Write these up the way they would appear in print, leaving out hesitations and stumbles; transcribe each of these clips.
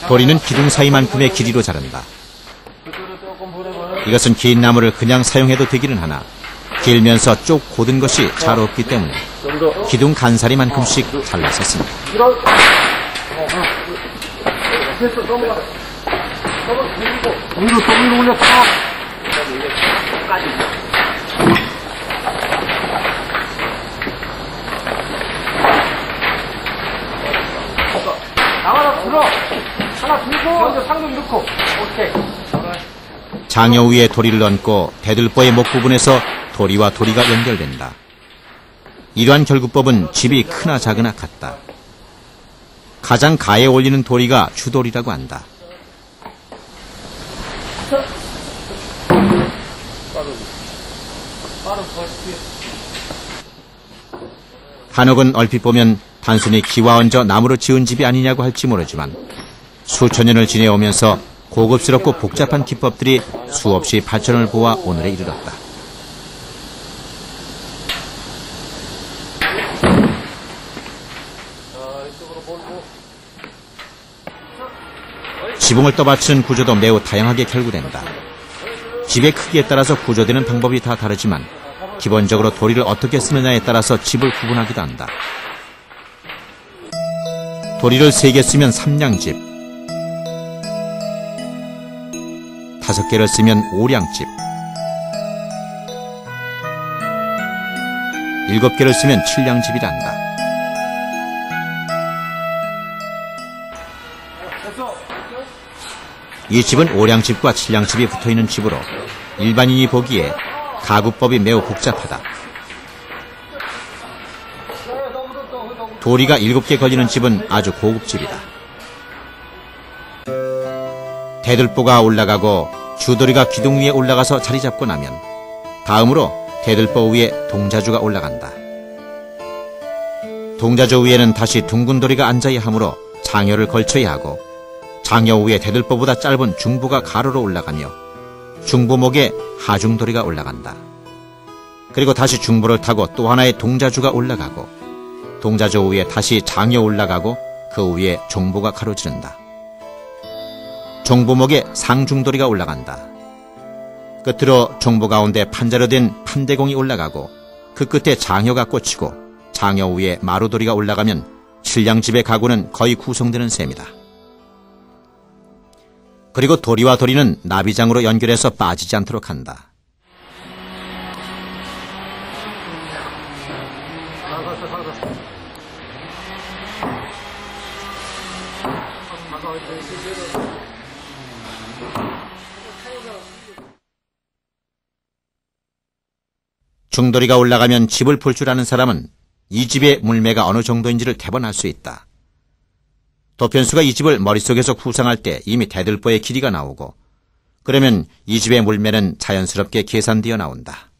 도리는 기둥 사이만큼의 길이로 자른다. 이것은 긴 나무를 그냥 사용해도 되기는 하나 길면서 쪽 곧은 것이 잘 없기 때문에 기둥 간사리만큼씩 잘라서 씁니다. 장여 위에 도리를 얹고 대들보의 목 부분에서 도리와 도리가 연결된다. 이러한 결구법은 집이 크나 작으나 같다. 가장 가에 올리는 도리가 주도리라고 한다. 한옥은 얼핏 보면 단순히 기와 얹어 나무로 지은 집이 아니냐고 할지 모르지만 수천 년을 지내오면서 고급스럽고 복잡한 기법들이 수없이 발전을 보아 오늘에 이르렀다. 지붕을 떠받치는 구조도 매우 다양하게 결구된다. 집의 크기에 따라서 구조되는 방법이 다 다르지만 기본적으로 도리를 어떻게 쓰느냐에 따라서 집을 구분하기도 한다. 도리를 3개 쓰면 3량집, 5개를 쓰면 5량집, 7개를 쓰면 7량집이란다. 이 집은 5량집과 7량집이 붙어있는 집으로 일반인이 보기에 가구법이 매우 복잡하다. 도리가 7개 걸리는 집은 아주 고급집이다. 대들보가 올라가고 주도리가 기둥 위에 올라가서 자리 잡고 나면 다음으로 대들보 위에 동자주가 올라간다. 동자주 위에는 다시 둥근 도리가 앉아야 하므로 장여를 걸쳐야 하고 장여 위에 대들보보다 짧은 중부가 가로로 올라가며 중부목에 하중도리가 올라간다. 그리고 다시 중부를 타고 또 하나의 동자주가 올라가고 동자주 위에 다시 장여 올라가고 그 위에 종보가 가로지른다. 종보목에 상중도리가 올라간다. 끝으로 종보 가운데 판자로 된 판대공이 올라가고 그 끝에 장여가 꽂히고 장여 위에 마루도리가 올라가면 7량집의 가구는 거의 구성되는 셈이다. 그리고 도리와 도리는 나비장으로 연결해서 빠지지 않도록 한다. 중도리가 올라가면 집을 볼 줄 아는 사람은 이 집의 물매가 어느 정도인지를 대번 알 수 있다. 도편수가 이 집을 머릿속에서 구상할 때 이미 대들보의 길이가 나오고 그러면 이 집의 물매는 자연스럽게 계산되어 나온다.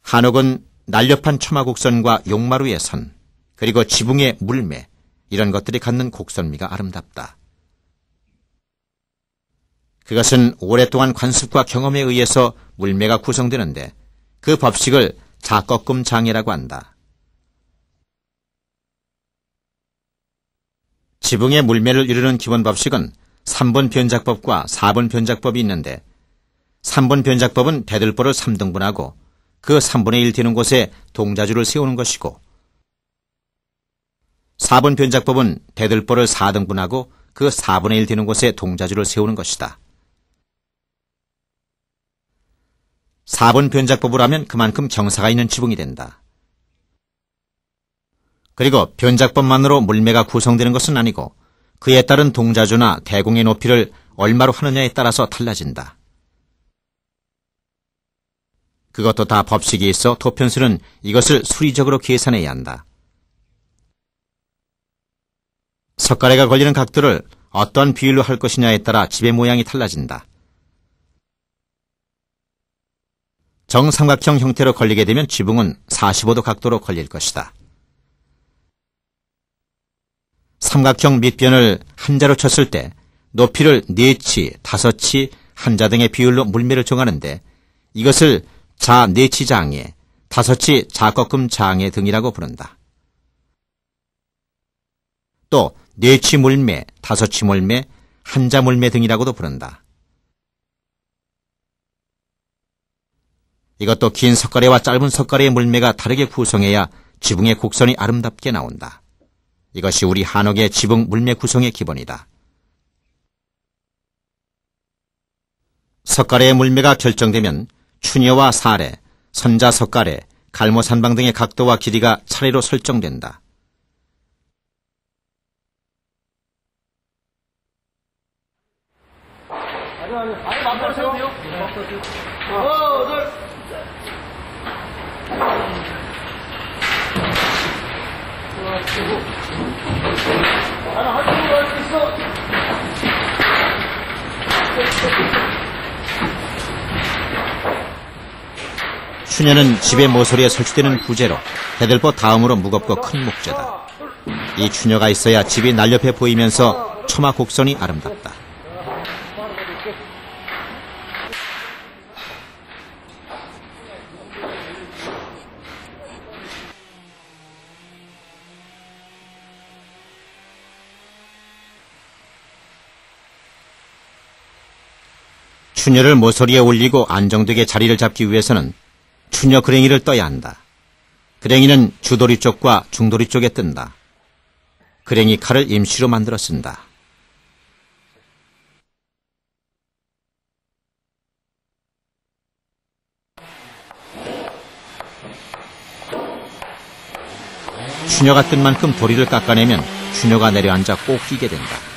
한옥은 날렵한 처마곡선과 용마루의 선, 그리고 지붕의 물매, 이런 것들이 갖는 곡선미가 아름답다. 그것은 오랫동안 관습과 경험에 의해서 물매가 구성되는데 그 법칙을 자꺾음 장애라고 한다. 지붕의 물매를 이루는 기본 법칙은 3번 변작법과 4번 변작법이 있는데 3번 변작법은 대들보를 3등분하고 그 3분의 1 되는 곳에 동자주를 세우는 것이고 4번 변작법은 대들보를 4등분하고 그 4분의 1 되는 곳에 동자주를 세우는 것이다. 4번 변작법을 하면 그만큼 경사가 있는 지붕이 된다. 그리고 변작법만으로 물매가 구성되는 것은 아니고 그에 따른 동자주나 대공의 높이를 얼마로 하느냐에 따라서 달라진다. 그것도 다 법칙이 있어 도편수는 이것을 수리적으로 계산해야 한다. 석가래가 걸리는 각도를 어떤 비율로 할 것이냐에 따라 집의 모양이 달라진다. 정삼각형 형태로 걸리게 되면 지붕은 45도 각도로 걸릴 것이다. 삼각형 밑변을 한자로 쳤을 때 높이를 4치, 5치, 한자 등의 비율로 물매를 정하는데 이것을 자 4치 장애, 5치 자꺾음 장애 등이라고 부른다. 또 4치 물매, 5치 물매, 한자 물매 등이라고도 부른다. 이것도 긴 석가래와 짧은 석가래의 물매가 다르게 구성해야 지붕의 곡선이 아름답게 나온다. 이것이 우리 한옥의 지붕 물매 구성의 기본이다. 석가래의 물매가 결정되면 추녀와 사래, 선자 석가래, 갈모산방 등의 각도와 길이가 차례로 설정된다. 추녀는 집의 모서리에 설치되는 부재로 대들보 다음으로 무겁고 큰 목재다. 이 추녀가 있어야 집이 날렵해 보이면서 처마 곡선이 아름답다. 추녀를 모서리에 올리고 안정되게 자리를 잡기 위해서는 추녀 그랭이를 떠야 한다. 그랭이는 주도리 쪽과 중도리 쪽에 뜬다. 그랭이 칼을 임시로 만들어 쓴다. 추녀가 뜬 만큼 도리를 깎아내면 추녀가 내려앉아 꼭 끼게 된다.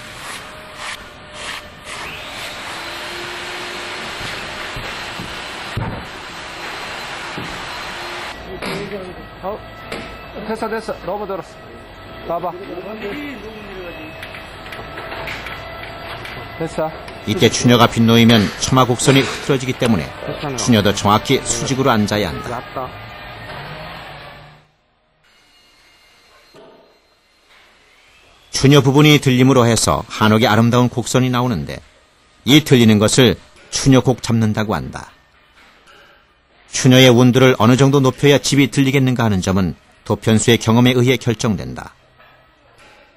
됐어. 너무 들었어. 봐봐. 됐어. 이때 추녀가 빗놓이면 처마 곡선이 흐트러지기 때문에 추녀도 정확히 수직으로 앉아야 한다. 추녀 부분이 들림으로 해서 한옥의 아름다운 곡선이 나오는데 이 들리는 것을 추녀곡 잡는다고 한다. 추녀의 운두를 어느 정도 높여야 집이 들리겠는가 하는 점은 도편수의 경험에 의해 결정된다.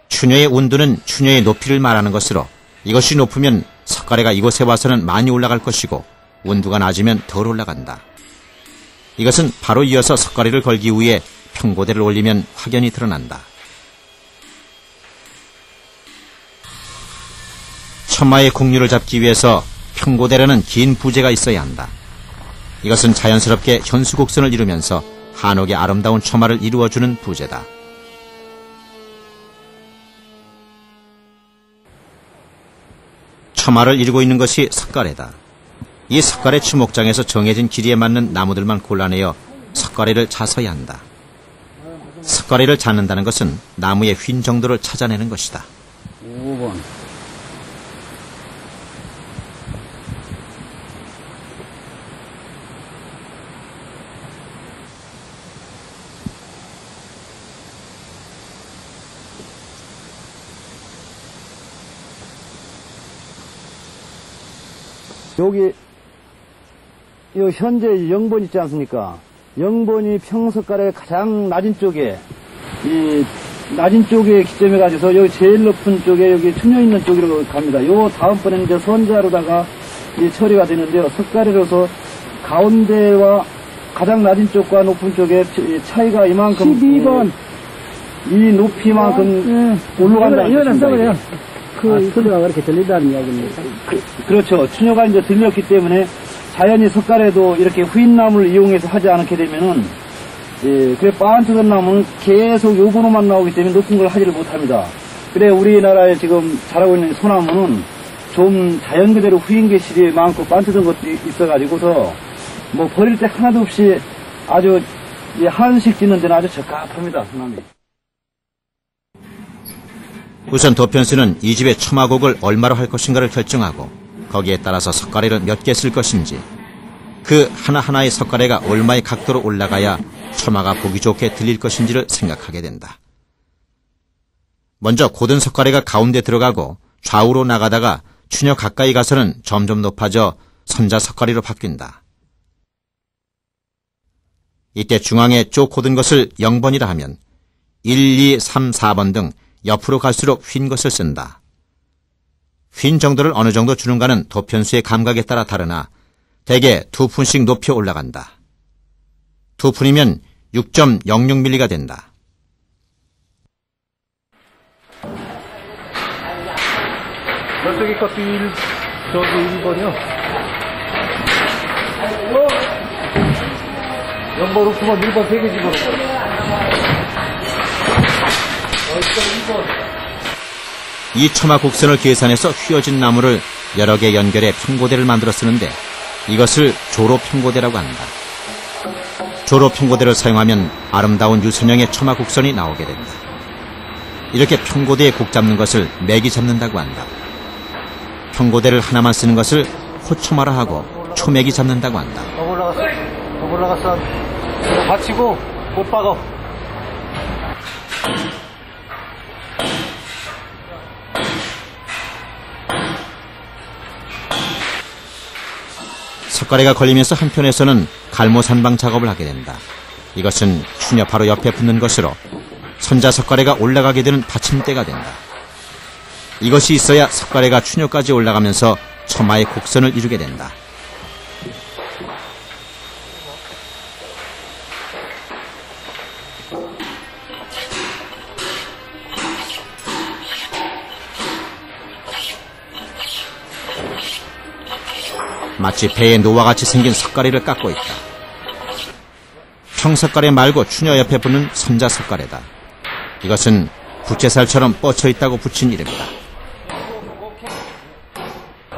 추녀의 운두는 추녀의 높이를 말하는 것으로 이것이 높으면 석가래가 이곳에 와서는 많이 올라갈 것이고 운두가 낮으면 덜 올라간다. 이것은 바로 이어서 석가래를 걸기 위해 평고대를 올리면 확연히 드러난다. 처마의 곡률을 잡기 위해서 평고대라는 긴 부재가 있어야 한다. 이것은 자연스럽게 현수곡선을 이루면서 한옥의 아름다운 처마를 이루어주는 부재다. 처마를 이루고 있는 것이 석가래다. 이 석가래 추목장에서 정해진 길이에 맞는 나무들만 골라내어 석가래를 자서야 한다. 석가래를 잡는다는 것은 나무의 휜 정도를 찾아내는 것이다. 5번. 여기 요 현재 0번 있지 않습니까? 0번이 평석가래 가장 낮은 쪽에 이 낮은 쪽에 기점해 가지고서 여기 제일 높은 쪽에 여기 추녀 있는 쪽으로 갑니다. 요 다음번에는 이제 선자로다가 이 처리가 되는데요. 석가래로서 가운데와 가장 낮은 쪽과 높은 쪽에 차이가 이만큼 12번 이 높이만큼 올라간다는 것입니다. 소리가 그렇게 들리다는 이야기입니다. 그렇죠. 추녀가 이제 들렸기 때문에 자연히 석가래도 이렇게 후인나무를 이용해서 하지 않게 되면은, 그래, 빤트던 나무는 계속 요 번호만 나오기 때문에 높은 걸 하지를 못합니다. 그래, 우리나라에 지금 자라고 있는 소나무는 좀 자연 그대로 후인 개실이 많고 빤트던 것도 있어가지고서 뭐 버릴 때 하나도 없이 아주 이 한식 짓는 데는 아주 적합합니다. 소남이. 우선 도편수는 이 집의 처마곡을 얼마로 할 것인가를 결정하고 거기에 따라서 석가래를 몇 개 쓸 것인지 그 하나하나의 석가래가 얼마의 각도로 올라가야 처마가 보기 좋게 들릴 것인지를 생각하게 된다. 먼저 고든 석가래가 가운데 들어가고 좌우로 나가다가 추녀 가까이 가서는 점점 높아져 선자 석가래로 바뀐다. 이때 중앙에 쪽 고든 것을 0번이라 하면 1, 2, 3, 4번 등 옆으로 갈수록 휜 것을 쓴다. 휜 정도를 어느 정도 주는가는 도편수의 감각에 따라 다르나 대개 2푼씩 높여 올라간다. 2푼이면 6.06mm가 된다. 저쪽에 것도 저기 1번이요. 연번 없으면 1번 3개 집어넣어. 이 처마 곡선을 계산해서 휘어진 나무를 여러 개 연결해 평고대를 만들어 쓰는데 이것을 조로평고대라고 한다. 조로평고대를 사용하면 아름다운 유선형의 처마 곡선이 나오게 된다. 이렇게 평고대에 곡 잡는 것을 매기 잡는다고 한다. 평고대를 하나만 쓰는 것을 호초마라 하고 초매기 잡는다고 한다. 더 올라갔어. 받치고 못 박어. 석가래가 걸리면서 한편에서는 갈모산방 작업을 하게 된다. 이것은 추녀 바로 옆에 붙는 것으로 선자 석가래가 올라가게 되는 받침대가 된다. 이것이 있어야 석가래가 추녀까지 올라가면서 처마의 곡선을 이루게 된다. 마치 배의 노와 같이 생긴 석가래를 깎고 있다. 평석가래 말고 추녀 옆에 붙는 선자 석가래다. 이것은 부채살처럼 뻗쳐 있다고 붙인 이름이다.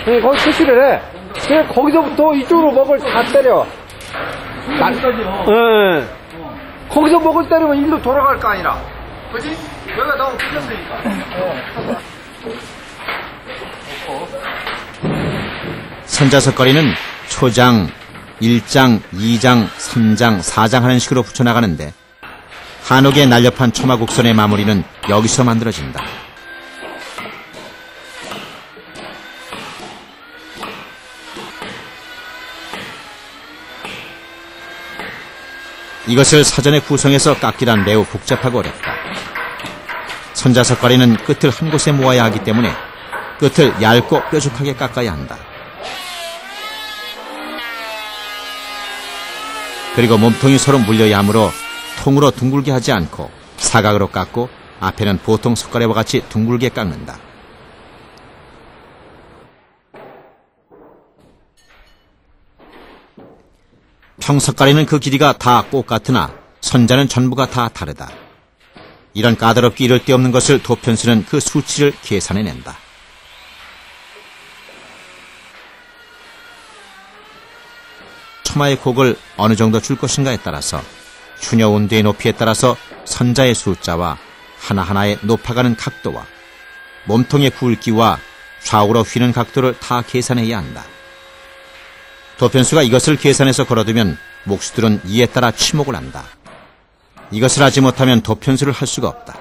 네, 거기 표시를 해. 그냥 거기서부터 이쪽으로 먹을 다 때려. 거기서 먹을 때리면 일로 돌아갈 거 아니라. 그지? 여기가 너무 풀렸으니까. 선자 석가래는 초장, 1장, 2장, 3장, 4장 하는 식으로 붙여나가는데 한옥의 날렵한 처마 곡선의 마무리는 여기서 만들어진다. 이것을 사전에 구성해서 깎기란 매우 복잡하고 어렵다. 선자 석가래는 끝을 한 곳에 모아야 하기 때문에 끝을 얇고 뾰족하게 깎아야 한다. 그리고 몸통이 서로 물려야 하므로 통으로 둥글게 하지 않고 사각으로 깎고 앞에는 보통 석가래와 같이 둥글게 깎는다. 평석가래는 그 길이가 다 똑같으나 선자는 전부가 다 다르다. 이런 까다롭게 이를 데 없는 것을 도편수는 그 수치를 계산해낸다. 처마의 곡을 어느 정도 줄 것인가에 따라서 추녀 운두의 높이에 따라서 선자의 숫자와 하나하나의 높아가는 각도와 몸통의 굵기와 좌우로 휘는 각도를 다 계산해야 한다. 도편수가 이것을 계산해서 걸어두면 목수들은 이에 따라 치목을 한다. 이것을 하지 못하면 도편수를 할 수가 없다.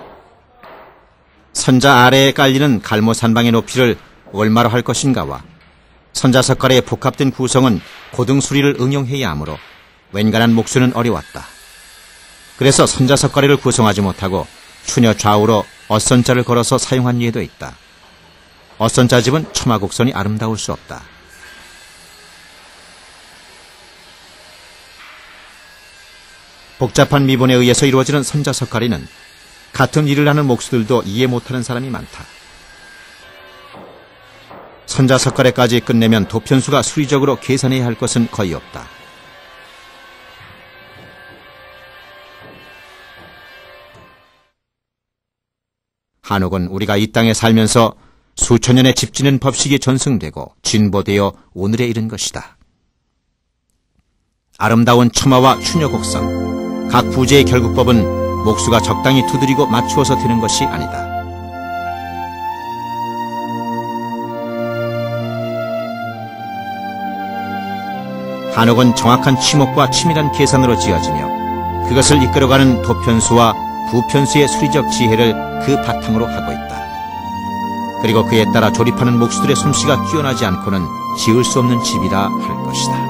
선자 아래에 깔리는 갈모산방의 높이를 얼마로 할 것인가와 선자 석가래의 복합된 구성은 고등수리를 응용해야 하므로 웬간한 목수는 어려웠다. 그래서 선자 석가래를 구성하지 못하고 추녀 좌우로 엇선자를 걸어서 사용한 예도 있다. 엇선자 집은 처마 곡선이 아름다울 수 없다. 복잡한 미본에 의해서 이루어지는 선자 석가래는 같은 일을 하는 목수들도 이해 못하는 사람이 많다. 선자 석가래까지 끝내면 도편수가 수리적으로 계산해야 할 것은 거의 없다. 한옥은 우리가 이 땅에 살면서 수천 년의 집짓는 법식이 전승되고 진보되어 오늘에 이른 것이다. 아름다운 처마와 추녀 곡선, 각 부제의 결국법은 목수가 적당히 두드리고 맞추어서 드는 것이 아니다. 한옥은 정확한 치목과 치밀한 계산으로 지어지며 그것을 이끌어가는 도편수와 부편수의 수리적 지혜를 그 바탕으로 하고 있다. 그리고 그에 따라 조립하는 목수들의 솜씨가 뛰어나지 않고는 지을 수 없는 집이라 할 것이다.